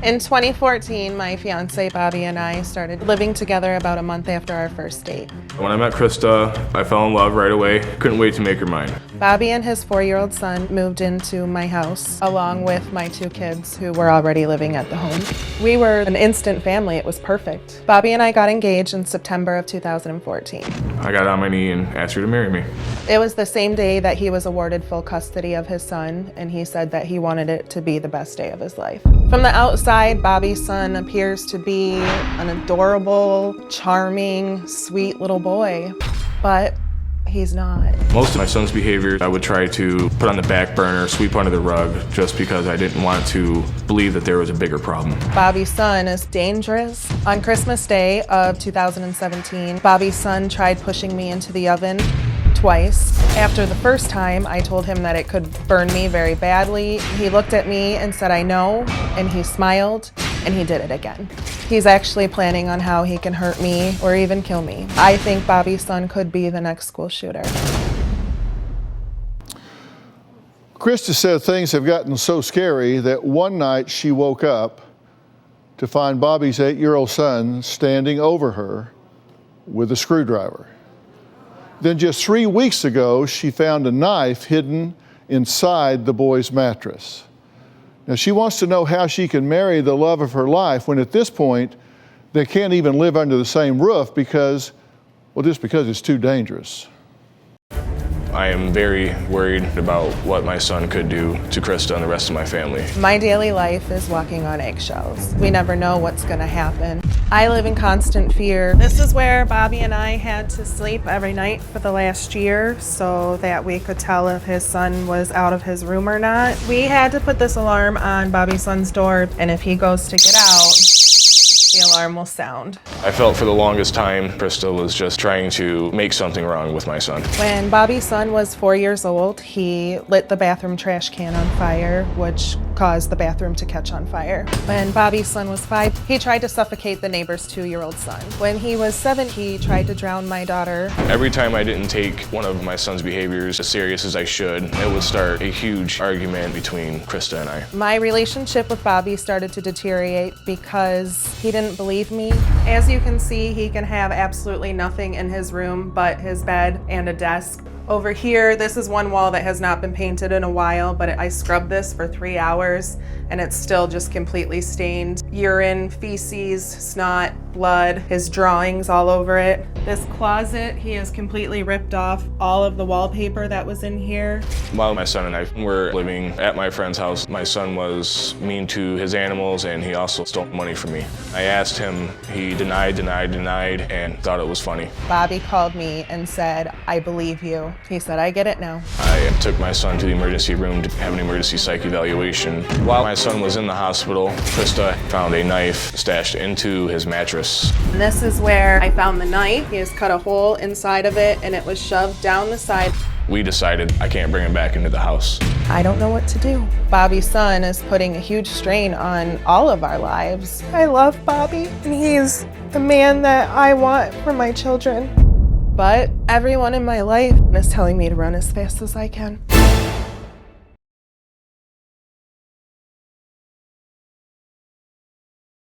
In 2014, my fiance Bobby and I started living together about a month after our first date. When I met Krista, I fell in love right away. Couldn't wait to make her mine. Bobby and his 4-year-old son moved into my house, along with my 2 kids who were already living at the home. We were an instant family. It was perfect. Bobby and I got engaged in September of 2014. I got on my knee and asked her to marry me. It was the same day that he was awarded full custody of his son, and he said that he wanted it to be the best day of his life. From the outside, Bobby's son appears to be an adorable, charming, sweet little boy, but he's not. Most of my son's behavior I would try to put on the back burner, sweep under the rug, just because I didn't want to believe that there was a bigger problem. Bobby's son is dangerous. On Christmas Day of 2017, Bobby's son tried pushing me into the oven twice. After the first time, I told him that it could burn me very badly. He looked at me and said, "I know," and he smiled, and he did it again. He's actually planning on how he can hurt me or even kill me. I think Bobby's son could be the next school shooter. Krista said things have gotten so scary that one night she woke up to find Bobby's 8-year-old son standing over her with a screwdriver. Then just 3 weeks ago, she found a knife hidden inside the boy's mattress. Now, she wants to know how she can marry the love of her life when at this point, they can't even live under the same roof because it's too dangerous. I am very worried about what my son could do to Krista and the rest of my family. My daily life is walking on eggshells. We never know what's gonna happen. I live in constant fear. This is where Bobby and I had to sleep every night for the last year so that we could tell if his son was out of his room or not. We had to put this alarm on Bobby's son's door, and if he goes to get out, the alarm will sound. I felt for the longest time Krista was just trying to make something wrong with my son. When Bobby's son was 4 years old, he lit the bathroom trash can on fire, which caused the bathroom to catch on fire. When Bobby's son was 5, he tried to suffocate the neighbor's 2-year-old son. When he was 7, he tried to drown my daughter. Every time I didn't take one of my son's behaviors as serious as I should, it would start a huge argument between Krista and I. My relationship with Bobby started to deteriorate because he didn't believe me. As you can see, he can have absolutely nothing in his room but his bed and a desk. Over here, this is one wall that has not been painted in a while, but I scrubbed this for 3 hours and it's still just completely stained. Urine, feces, snot, blood, his drawings all over it. This closet, he has completely ripped off all of the wallpaper that was in here. While my son and I were living at my friend's house, my son was mean to his animals and he also stole money from me. I asked him, he denied, and thought it was funny. Bobby called me and said, "I believe you." He said, "I get it now." I took my son to the emergency room to have an emergency psych evaluation. While my son was in the hospital, Krista found a knife stashed into his mattress. And this is where I found the knife. He has cut a hole inside of it and it was shoved down the side. We decided I can't bring him back into the house. I don't know what to do. Bobby's son is putting a huge strain on all of our lives. I love Bobby and he's the man that I want for my children. But everyone in my life is telling me to run as fast as I can.